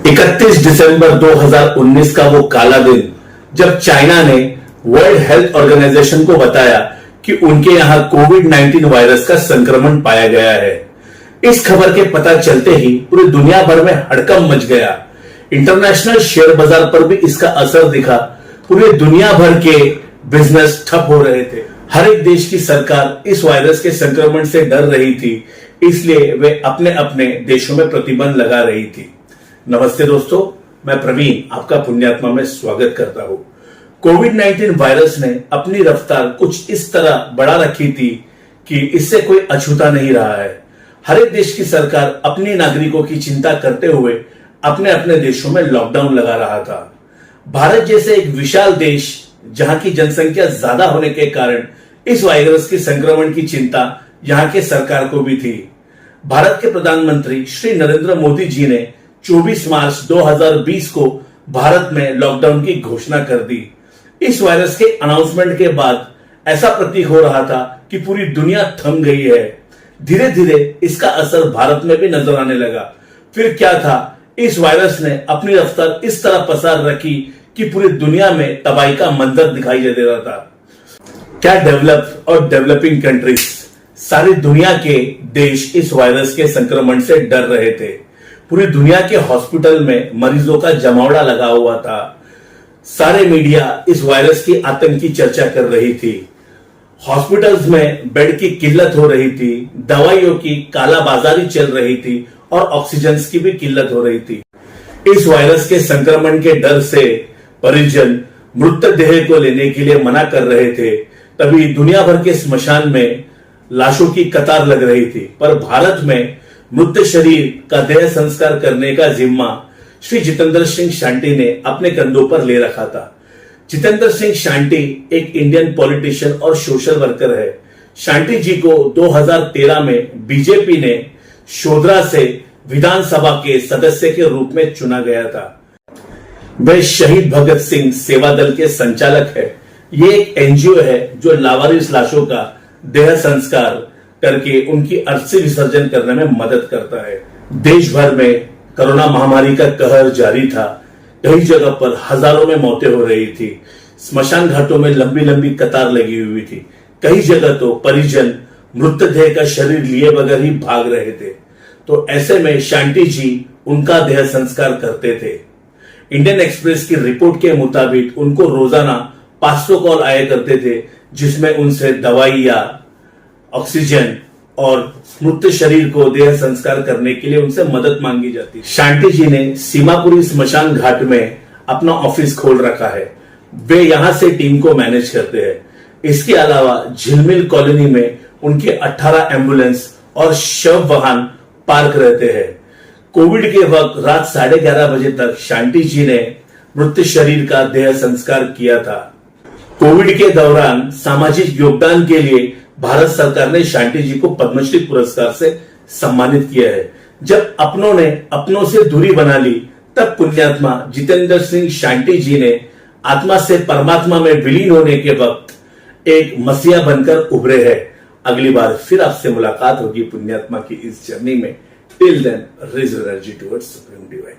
31 दिसंबर 2019 का वो काला दिन जब चाइना ने वर्ल्ड हेल्थ ऑर्गेनाइजेशन को बताया कि उनके यहां कोविड-19 वायरस का संक्रमण पाया गया है। इस खबर के पता चलते ही पूरी दुनिया भर में हड़कंप मच गया। इंटरनेशनल शेयर बाजार पर भी इसका असर दिखा। पूरी दुनिया भर के बिजनेस ठप हो रहे थे। हर एक देश की सरकार इस वायरस के संक्रमण से डर रही थी, इसलिए वे अपने अपने देशों में प्रतिबंध लगा रही थी। नमस्ते दोस्तों, मैं प्रवीण आपका पुण्यात्मा में स्वागत करता हूं। कोविड-19 वायरस ने अपनी रफ्तार कुछ इस तरह बढ़ा रखी थी कि इससे कोई अछूता नहीं रहा है। हर एक देश की सरकार अपने नागरिकों की चिंता करते हुए अपने अपने देशों में लॉकडाउन लगा रहा था। भारत जैसे एक विशाल देश जहां की जनसंख्या ज्यादा होने के कारण इस वायरस के संक्रमण की चिंता यहां के सरकार को भी थी। भारत के प्रधानमंत्री श्री नरेंद्र मोदी जी ने 24 मार्च 2020 को भारत में लॉकडाउन की घोषणा कर दी। इस वायरस के अनाउंसमेंट के बाद ऐसा प्रतीक हो रहा था कि पूरी दुनिया थम गई है। धीरे धीरे इसका असर भारत में भी नजर आने लगा। फिर क्या था, इस वायरस ने अपनी रफ्तार इस तरह पसार रखी कि पूरी दुनिया में तबाही का मंजर दिखाई दे रहा था। क्या डेवलप और डेवलपिंग कंट्रीज, सारी दुनिया के देश इस वायरस के संक्रमण से डर रहे थे। पूरी दुनिया के हॉस्पिटल में मरीजों का जमावड़ा लगा हुआ था। सारे मीडिया इस वायरस की आतंक की चर्चा कर रही थी। हॉस्पिटल्स में बेड की किल्लत हो रही थी, दवाइयों की कालाबाजारी चल रही थी और ऑक्सीजन की भी किल्लत हो रही थी। इस वायरस के संक्रमण के डर से परिजन मृतदेह को लेने के लिए मना कर रहे थे। तभी दुनिया भर के स्मशान में लाशों की कतार लग रही थी, पर भारत में मृत शरीर का देह संस्कार करने का जिम्मा श्री जितेंद्र सिंह शांटी ने अपने कंधों पर ले रखा था। जितेंद्र सिंह शांटी एक इंडियन पॉलिटिशियन और सोशल वर्कर है। शांटी जी को 2013 में बीजेपी ने शोधरा से विधानसभा के सदस्य के रूप में चुना गया था। वे शहीद भगत सिंह सेवा दल के संचालक है। ये एक एनजीओ है जो लावारिस लाशों का देह संस्कार करके उनकी अर्थी विसर्जन करने में मदद करता है। देश भर में कोरोना महामारी का कहर जारी था। कई जगह पर हजारों में मौतें हो रही थी। स्मशान घाटों में लंबी लंबी कतार लगी हुई थी। कई जगह तो परिजन मृतदेह का शरीर लिए बगैर ही भाग रहे थे। तो ऐसे में शांटी जी उनका देह संस्कार करते थे। इंडियन एक्सप्रेस की रिपोर्ट के मुताबिक उनको रोजाना 500 कॉल आया करते थे, जिसमें उनसे दवाई या ऑक्सीजन और मृत शरीर को देह संस्कार करने के लिए उनसे मदद मांगी जाती। शांटी जी ने सीमापुरी स्मशान घाट में अपना ऑफिस खोल रखा है। वे यहां से टीम को मैनेज करते हैं। इसके अलावा झिलमिल कॉलोनी में उनके 18 एम्बुलेंस और शव वाहन पार्क रहते हैं। कोविड के वक्त रात 11:30 बजे तक शांटी जी ने मृत शरीर का देह संस्कार किया था। कोविड के दौरान सामाजिक योगदान के लिए भारत सरकार ने शांटी जी को पद्मश्री पुरस्कार से सम्मानित किया है। जब अपनों ने अपनों से दूरी बना ली, तब पुण्यात्मा जितेंद्र सिंह शांटी जी ने आत्मा से परमात्मा में विलीन होने के वक्त एक मसीहा बनकर उभरे हैं। अगली बार फिर आपसे मुलाकात होगी पुण्यात्मा की इस जर्नी में। Till then, raise energy towards supreme divine.